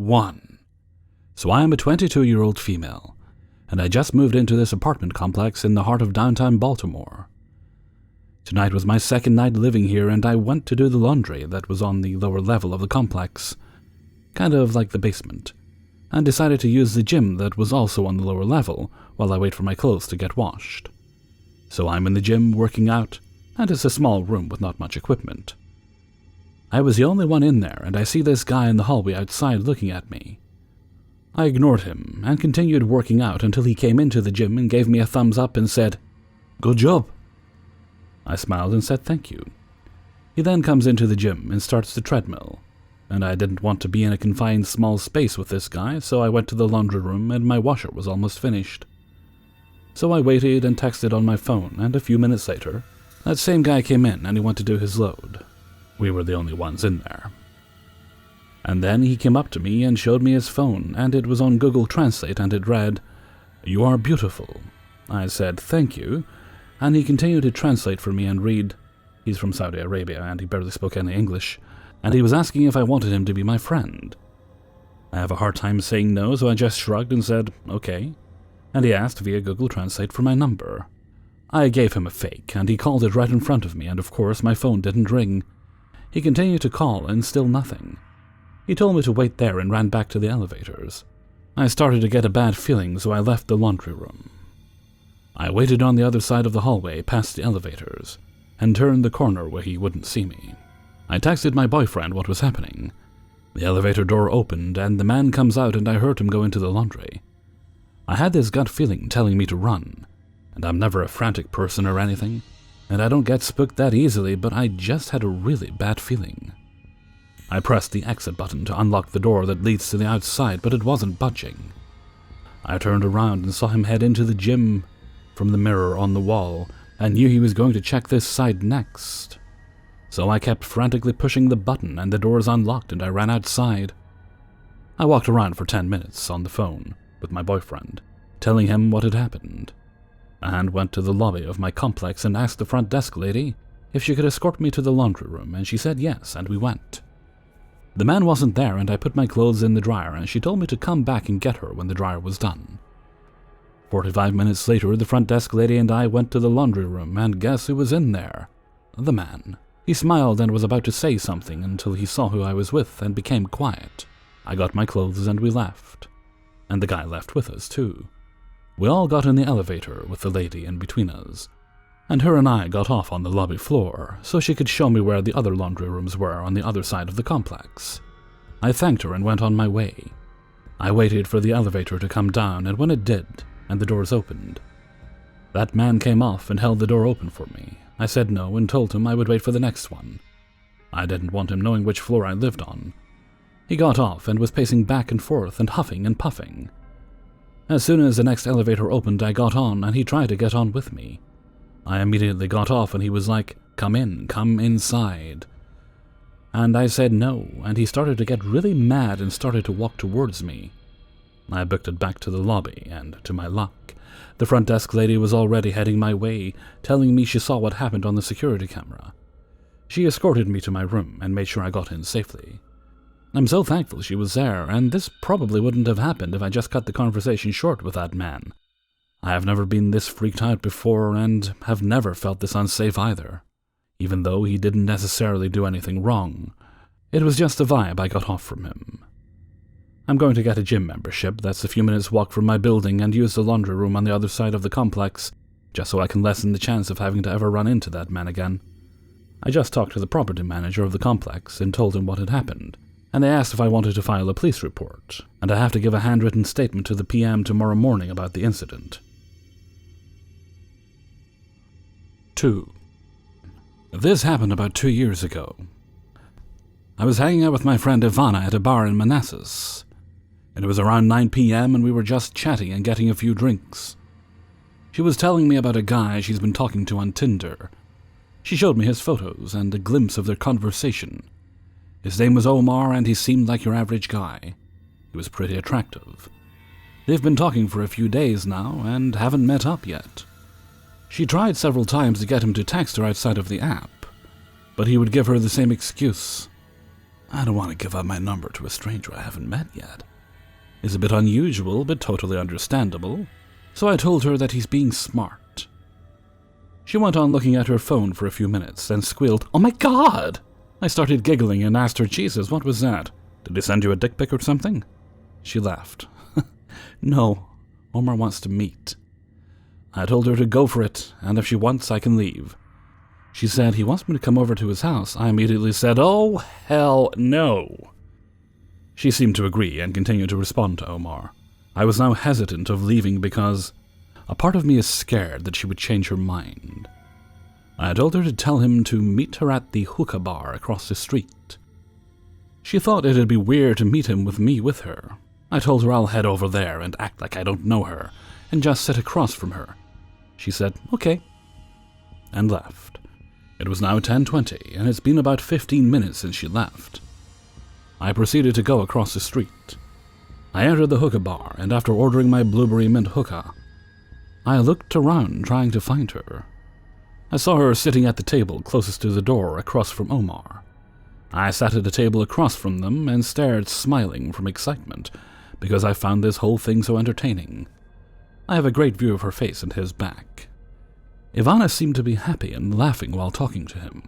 1. So I am a 22-year-old female, and I just moved into this apartment complex in the heart of downtown Baltimore. Tonight was my second night living here, and I went to do the laundry that was on the lower level of the complex, kind of like the basement, and decided to use the gym that was also on the lower level while I wait for my clothes to get washed. So I'm in the gym working out, and it's a small room with not much equipment. I was the only one in there, and I see this guy in the hallway outside looking at me. I ignored him and continued working out until he came into the gym and gave me a thumbs up and said, "Good job." I smiled and said thank you. He then comes into the gym and starts the treadmill, and I didn't want to be in a confined small space with this guy, so I went to the laundry room and my washer was almost finished. So I waited and texted on my phone, and a few minutes later, that same guy came in and he went to do his load. We were the only ones in there. And then he came up to me and showed me his phone, and it was on Google Translate, and it read, "You are beautiful." I said, "Thank you," and he continued to translate for me and read. He's from Saudi Arabia, and he barely spoke any English, and he was asking if I wanted him to be my friend. I have a hard time saying no, so I just shrugged and said, "Okay," and he asked via Google Translate for my number. I gave him a fake, and he called it right in front of me, and of course my phone didn't ring. He continued to call, and still nothing. He told me to wait there and ran back to the elevators. I started to get a bad feeling, so I left the laundry room. I waited on the other side of the hallway past the elevators, and turned the corner where he wouldn't see me. I texted my boyfriend what was happening. The elevator door opened, and the man comes out, and I heard him go into the laundry. I had this gut feeling telling me to run, and I'm never a frantic person or anything, and I don't get spooked that easily, but I just had a really bad feeling. I pressed the exit button to unlock the door that leads to the outside, but it wasn't budging. I turned around and saw him head into the gym from the mirror on the wall, and knew he was going to check this side next. So I kept frantically pushing the button, and the doors unlocked, and I ran outside. I walked around for 10 minutes on the phone with my boyfriend, telling him what had happened, and went to the lobby of my complex and asked the front desk lady if she could escort me to the laundry room, and she said yes, and we went. The man wasn't there, and I put my clothes in the dryer, and she told me to come back and get her when the dryer was done. 45 minutes later, the front desk lady and I went to the laundry room, and guess who was in there? The man. He smiled and was about to say something until he saw who I was with and became quiet. I got my clothes and we left. And the guy left with us, too. We all got in the elevator with the lady in between us, and her and I got off on the lobby floor so she could show me where the other laundry rooms were on the other side of the complex. I thanked her and went on my way. I waited for the elevator to come down, and when it did, and the doors opened, that man came off and held the door open for me. I said no and told him I would wait for the next one. I didn't want him knowing which floor I lived on. He got off and was pacing back and forth and huffing and puffing. As soon as the next elevator opened, I got on, and he tried to get on with me. I immediately got off, and he was like, "Come in, come inside." And I said no, and he started to get really mad and started to walk towards me. I booked it back to the lobby, and to my luck, the front desk lady was already heading my way, telling me she saw what happened on the security camera. She escorted me to my room and made sure I got in safely. I'm so thankful she was there, and this probably wouldn't have happened if I just cut the conversation short with that man. I have never been this freaked out before, and have never felt this unsafe either. Even though he didn't necessarily do anything wrong, it was just the vibe I got off from him. I'm going to get a gym membership that's a few minutes walk from my building and use the laundry room on the other side of the complex, just so I can lessen the chance of having to ever run into that man again. I just talked to the property manager of the complex and told him what had happened, and they asked if I wanted to file a police report, and I have to give a handwritten statement to the PM tomorrow morning about the incident. 2. This happened about 2 years ago. I was hanging out with my friend Ivana at a bar in Manassas. It was around 9 p.m. and we were just chatting and getting a few drinks. She was telling me about a guy she's been talking to on Tinder. She showed me his photos and a glimpse of their conversation. His name was Omar, and he seemed like your average guy. He was pretty attractive. They've been talking for a few days now and haven't met up yet. She tried several times to get him to text her outside of the app, but he would give her the same excuse. I don't want to give out my number to a stranger I haven't met yet. It's a bit unusual, but totally understandable, so I told her that he's being smart. She went on looking at her phone for a few minutes, then squealed, "Oh my God!" I started giggling and asked her, "Jesus, what was that? Did he send you a dick pic or something?" She laughed. "No, Omar wants to meet." I told her to go for it, and if she wants, I can leave. She said he wants me to come over to his house. I immediately said, "Oh, hell no." She seemed to agree and continued to respond to Omar. I was now hesitant of leaving because a part of me is scared that she would change her mind. I told her to tell him to meet her at the hookah bar across the street. She thought it'd be weird to meet him with me with her. I told her I'll head over there and act like I don't know her and just sit across from her. She said, "Okay," and left. It was now 10:20, and it's been about 15 minutes since she left. I proceeded to go across the street. I entered the hookah bar, and after ordering my blueberry mint hookah, I looked around trying to find her. I saw her sitting at the table closest to the door across from Omar. I sat at a table across from them and stared, smiling from excitement, because I found this whole thing so entertaining. I have a great view of her face and his back. Ivana seemed to be happy and laughing while talking to him.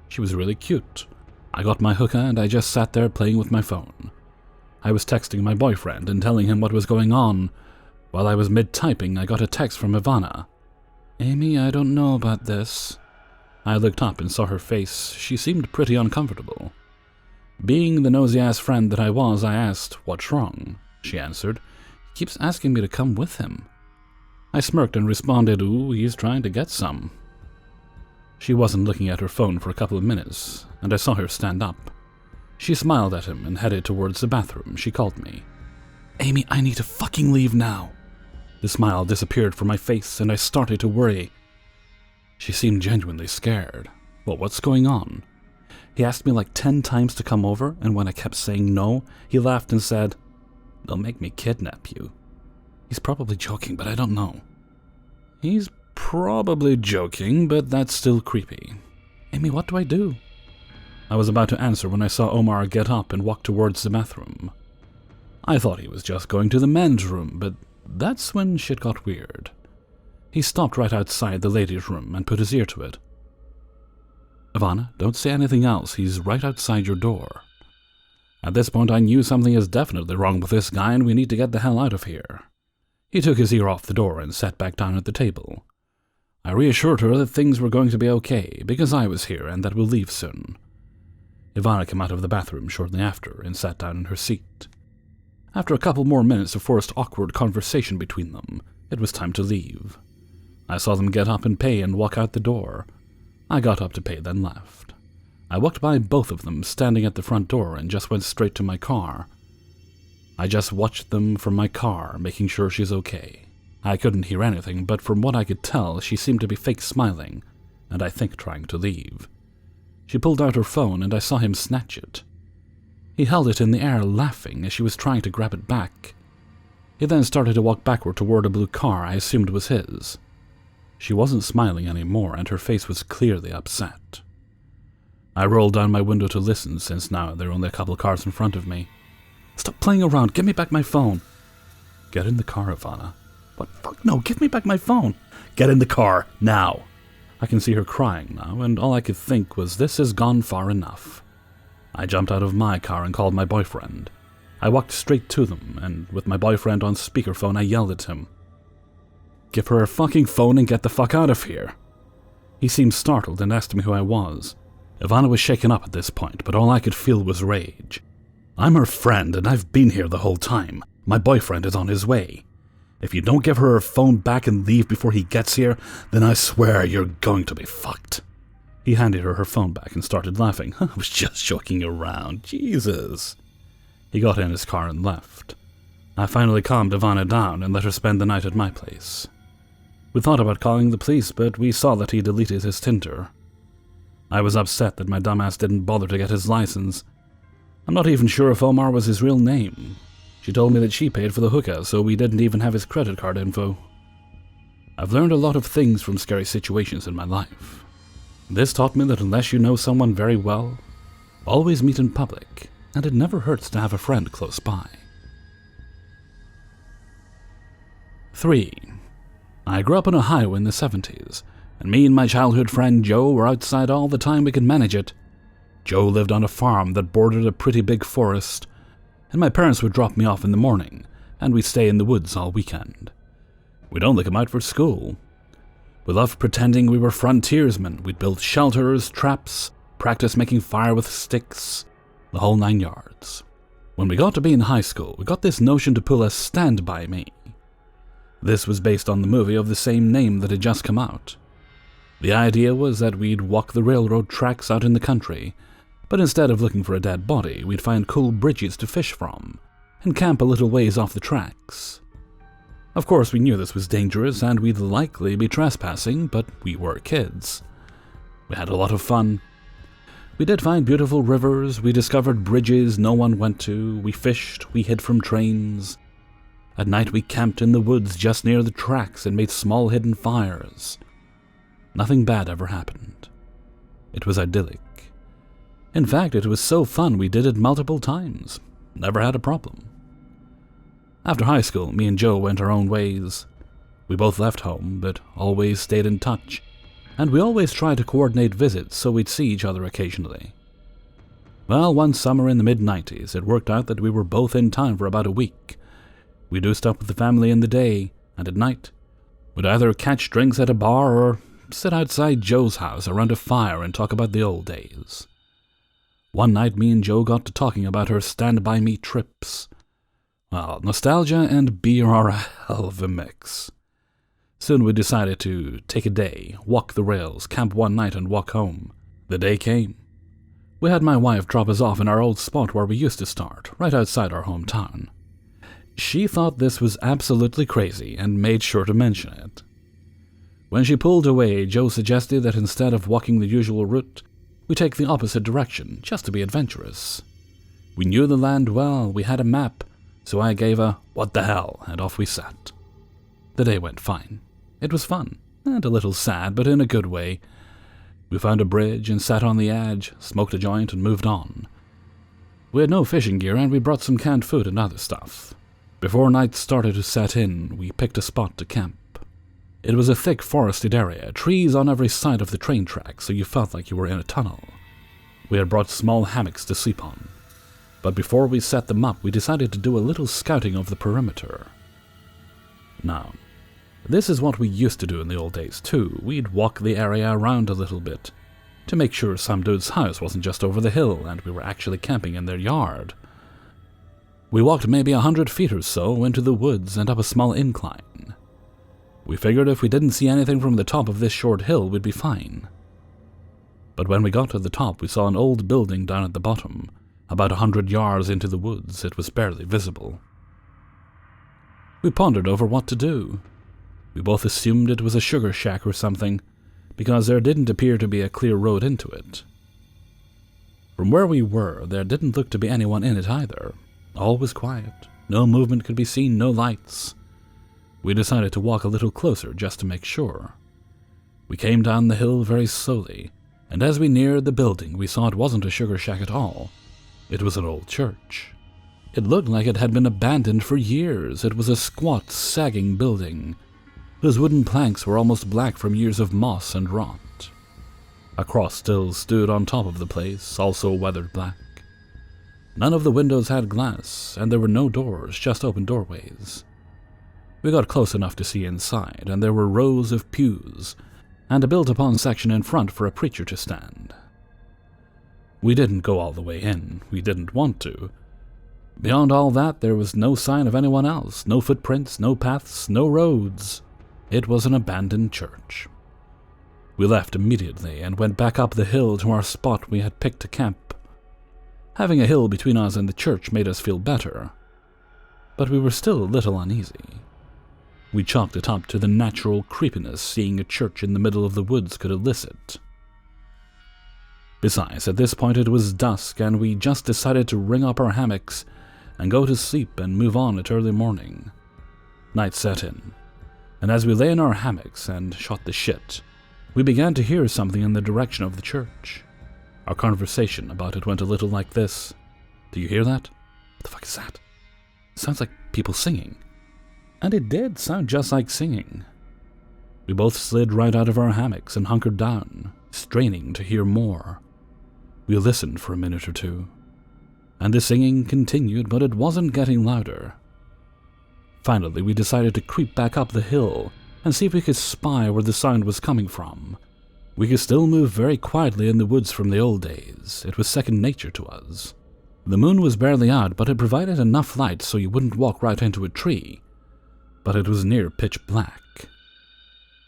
She was really cute. I got my hookah and I just sat there playing with my phone. I was texting my boyfriend and telling him what was going on. While I was mid-typing, I got a text from Ivana. "Amy, I don't know about this." I looked up and saw her face. She seemed pretty uncomfortable. Being the nosy-ass friend that I was, I asked, "What's wrong?" She answered, "He keeps asking me to come with him." I smirked and responded, "Ooh, he's trying to get some." She wasn't looking at her phone for a couple of minutes, and I saw her stand up. She smiled at him and headed towards the bathroom. She called me. "Amy, I need to fucking leave now." The smile disappeared from my face, and I started to worry. She seemed genuinely scared. Well, what's going on? He asked me like 10 times to come over, and when I kept saying no, he laughed and said, "They'll make me kidnap you." He's probably joking, but I don't know. He's probably joking, but that's still creepy. "Amy, what do I do?" I was about to answer when I saw Omar get up and walk towards the bathroom. I thought he was just going to the men's room, but that's when shit got weird. He stopped right outside the ladies' room and put his ear to it. "Ivana, don't say anything else. He's right outside your door." At this point, I knew something is definitely wrong with this guy and we need to get the hell out of here. He took his ear off the door and sat back down at the table. I reassured her that things were going to be okay because I was here and that we'll leave soon. Ivana came out of the bathroom shortly after and sat down in her seat. After a couple more minutes of forced awkward conversation between them, it was time to leave. I saw them get up and pay and walk out the door. I got up to pay, then left. I walked by both of them standing at the front door and just went straight to my car. I just watched them from my car, making sure she's okay. I couldn't hear anything, but from what I could tell, she seemed to be fake smiling, and I think trying to leave. She pulled out her phone, and I saw him snatch it. He held it in the air, laughing as she was trying to grab it back. He then started to walk backward toward a blue car I assumed was his. She wasn't smiling anymore, and her face was clearly upset. I rolled down my window to listen, since now there were only a couple cars in front of me. "Stop playing around, give me back my phone." "Get in the car, Ivana." "What? Fuck no, give me back my phone." "Get in the car, now." I can see her crying now, and all I could think was this has gone far enough. I jumped out of my car and called my boyfriend. I walked straight to them, and with my boyfriend on speakerphone, I yelled at him. "Give her her fucking phone and get the fuck out of here." He seemed startled and asked me who I was. Ivana was shaken up at this point, but all I could feel was rage. "I'm her friend, and I've been here the whole time. My boyfriend is on his way. If you don't give her her phone back and leave before he gets here, then I swear you're going to be fucked." He handed her her phone back and started laughing. "I was just joking around. Jesus." He got in his car and left. I finally calmed Ivana down and let her spend the night at my place. We thought about calling the police, but we saw that he deleted his Tinder. I was upset that my dumbass didn't bother to get his license. I'm not even sure if Omar was his real name. She told me that she paid for the hookah, so we didn't even have his credit card info. I've learned a lot of things from scary situations in my life. This taught me that unless you know someone very well, Always meet in public, and it never hurts to have a friend close by. 3. I grew up on Ohio in the 70s, and me and my childhood friend Joe were outside all the time we could manage it. Joe lived on a farm that bordered a pretty big forest, and my parents would drop me off in the morning, and we'd stay in the woods all weekend. We'd only come out for school. We loved pretending we were frontiersmen. We'd build shelters, traps, practice making fire with sticks, the whole 9 yards. When we got to be in high school, we got this notion to pull a Stand By Me. This was based on the movie of the same name that had just come out. The idea was that we'd walk the railroad tracks out in the country, but instead of looking for a dead body, we'd find cool bridges to fish from, and camp a little ways off the tracks. Of course, we knew this was dangerous and we'd likely be trespassing, but we were kids. We had a lot of fun. We did find beautiful rivers, we discovered bridges no one went to, we fished, we hid from trains. At night we camped in the woods just near the tracks and made small hidden fires. Nothing bad ever happened. It was idyllic. In fact, it was so fun we did it multiple times. Never had a problem. After high school, me and Joe went our own ways. We both left home, but always stayed in touch, and we always tried to coordinate visits so we'd see each other occasionally. Well, one summer in the mid-90s, it worked out that we were both in town for about a week. We do stuff with the family in the day, and at night, we'd either catch drinks at a bar or sit outside Joe's house around a fire and talk about the old days. One night, me and Joe got to talking about our Stand By Me trips. Well, nostalgia and beer are a hell of a mix. Soon we decided to take a day, walk the rails, camp one night and walk home. The day came. We had my wife drop us off in our old spot where we used to start, right outside our hometown. She thought this was absolutely crazy and made sure to mention it. When she pulled away, Joe suggested that instead of walking the usual route, we take the opposite direction, just to be adventurous. We knew the land well, we had a map, so I gave a "what the hell," and off we set. The day went fine. It was fun, and a little sad, but in a good way. We found a bridge and sat on the edge, smoked a joint and moved on. We had no fishing gear and we brought some canned food and other stuff. Before night started to set in, we picked a spot to camp. It was a thick forested area, trees on every side of the train track, so you felt like you were in a tunnel. We had brought small hammocks to sleep on. But before we set them up, we decided to do a little scouting of the perimeter. Now, this is what we used to do in the old days too. We'd walk the area around a little bit, to make sure some dude's house wasn't just over the hill and we were actually camping in their yard. We walked maybe 100 feet or so into the woods and up a small incline. We figured if we didn't see anything from the top of this short hill, we'd be fine. But when we got to the top, we saw an old building down at the bottom. About 100 yards into the woods, it was barely visible. We pondered over what to do. We both assumed it was a sugar shack or something, because there didn't appear to be a clear road into it. From where we were, there didn't look to be anyone in it either. All was quiet. No movement could be seen, no lights. We decided to walk a little closer just to make sure. We came down the hill very slowly, and as we neared the building, we saw it wasn't a sugar shack at all. It was an old church. It looked like it had been abandoned for years. It was a squat, sagging building, whose wooden planks were almost black from years of moss and rot. A cross still stood on top of the place, also weathered black. None of the windows had glass, and there were no doors, just open doorways. We got close enough to see inside, and there were rows of pews, and a built-upon section in front for a preacher to stand. We didn't go all the way in. We didn't want to. Beyond all that, there was no sign of anyone else, no footprints, no paths, no roads. It was an abandoned church. We left immediately and went back up the hill to our spot we had picked to camp. Having a hill between us and the church made us feel better, but we were still a little uneasy. We chalked it up to the natural creepiness seeing a church in the middle of the woods could elicit. Besides, at this point it was dusk, and we just decided to ring up our hammocks and go to sleep and move on at early morning. Night set in, and as we lay in our hammocks and shot the shit, we began to hear something in the direction of the church. Our conversation about it went a little like this. Do you hear that? What the fuck is that? It sounds like people singing. And it did sound just like singing. We both slid right out of our hammocks and hunkered down, straining to hear more. We listened for a minute or two, and the singing continued, but it wasn't getting louder. Finally, we decided to creep back up the hill and see if we could spy where the sound was coming from. We could still move very quietly in the woods from the old days. It was second nature to us. The moon was barely out, but it provided enough light so you wouldn't walk right into a tree. But it was near pitch black.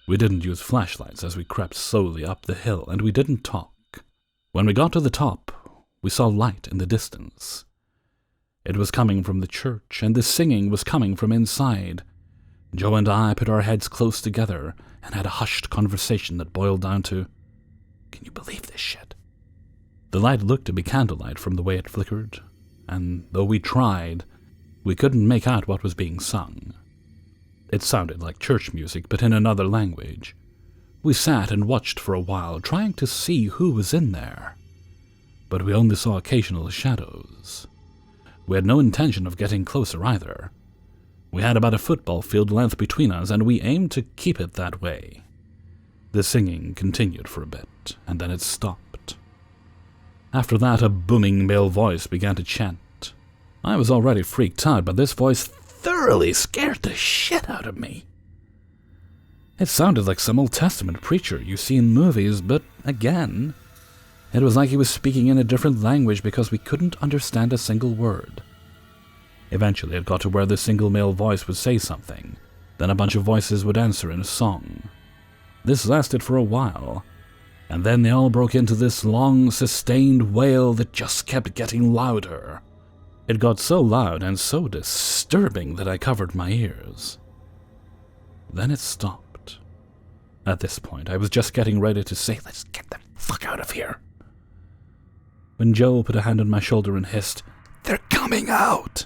We didn't use flashlights as we crept slowly up the hill, and we didn't talk. When we got to the top, we saw light in the distance. It was coming from the church, and the singing was coming from inside. Joe and I put our heads close together and had a hushed conversation that boiled down to, "Can you believe this shit?" The light looked to be candlelight from the way it flickered, and though we tried, we couldn't make out what was being sung. It sounded like church music, but in another language. We sat and watched for a while, trying to see who was in there. But we only saw occasional shadows. We had no intention of getting closer either. We had about a football field length between us, and we aimed to keep it that way. The singing continued for a bit, and then it stopped. After that, a booming male voice began to chant. I was already freaked out, but this voice thoroughly scared the shit out of me. It sounded like some Old Testament preacher you see in movies, but again, it was like he was speaking in a different language because we couldn't understand a single word. Eventually it got to where the single male voice would say something, then a bunch of voices would answer in a song. This lasted for a while, and then they all broke into this long, sustained wail that just kept getting louder. It got so loud and so disturbing that I covered my ears. Then it stopped. At this point, I was just getting ready to say, "Let's get the fuck out of here," when Joe put a hand on my shoulder and hissed, "They're coming out!"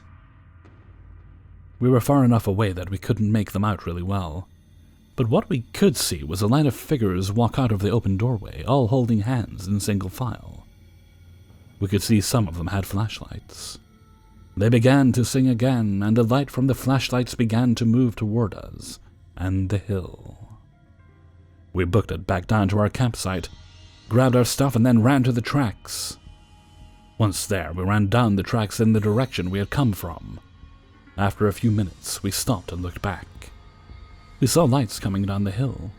We were far enough away that we couldn't make them out really well, but what we could see was a line of figures walk out of the open doorway, all holding hands in single file. We could see some of them had flashlights. They began to sing again, and the light from the flashlights began to move toward us and the hill. We booked it back down to our campsite, grabbed our stuff, and then ran to the tracks. Once there, we ran down the tracks in the direction we had come from. After a few minutes, we stopped and looked back. We saw lights coming down the hill.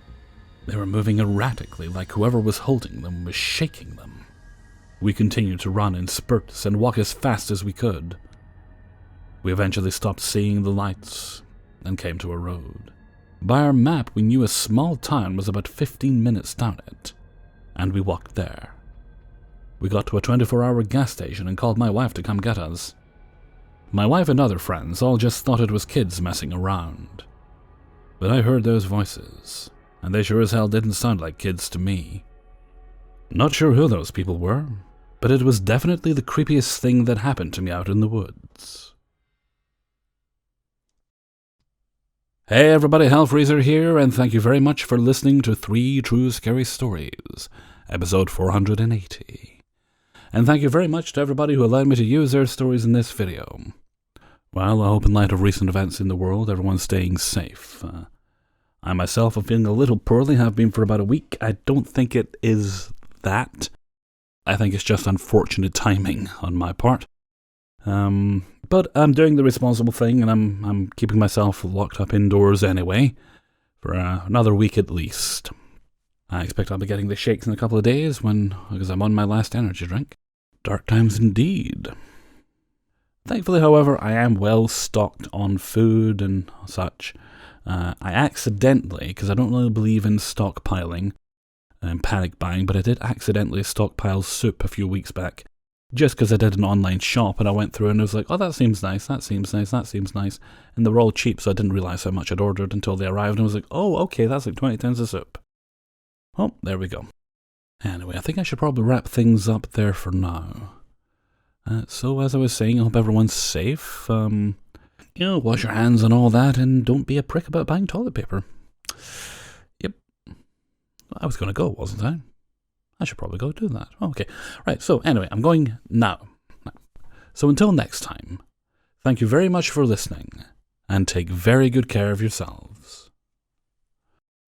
They were moving erratically, like whoever was holding them was shaking them. We continued to run in spurts and walk as fast as we could. We eventually stopped seeing the lights and came to a road. By our map, we knew a small town was about 15 minutes down it, and we walked there. We got to a 24-hour gas station and called my wife to come get us. My wife and other friends all just thought it was kids messing around. But I heard those voices, and they sure as hell didn't sound like kids to me. Not sure who those people were, but it was definitely the creepiest thing that happened to me out in the woods. Hey everybody, Hellfreezer here, and thank you very much for listening to 3 True Scary Stories, episode 480. And thank you very much to everybody who allowed me to use their stories in this video. Well, I hope in light of recent events in the world, everyone's staying safe. I myself am feeling a little poorly, have been for about a week. I don't think it is that. I think it's just unfortunate timing on my part. But I'm doing the responsible thing, and I'm keeping myself locked up indoors anyway, for another week at least. I expect I'll be getting the shakes in a couple of days because I'm on my last energy drink. Dark times indeed. Thankfully, however, I am well stocked on food and such. I accidentally, because I don't really believe in stockpiling and panic buying, but I did accidentally stockpile soup a few weeks back. Just because I did an online shop and I went through and I was like, oh, that seems nice, that seems nice, that seems nice. And they were all cheap, so I didn't realize how much I'd ordered until they arrived. And I was like, oh, okay, that's like 20 tins of soup. Oh, there we go. Anyway, I think I should probably wrap things up there for now. So as I was saying, I hope everyone's safe. Wash your hands and all that, and don't be a prick about buying toilet paper. Yep. I was going to go, wasn't I? I should probably go do that. Okay. Right. So anyway, I'm going now. So until next time, thank you very much for listening, and take very good care of yourselves.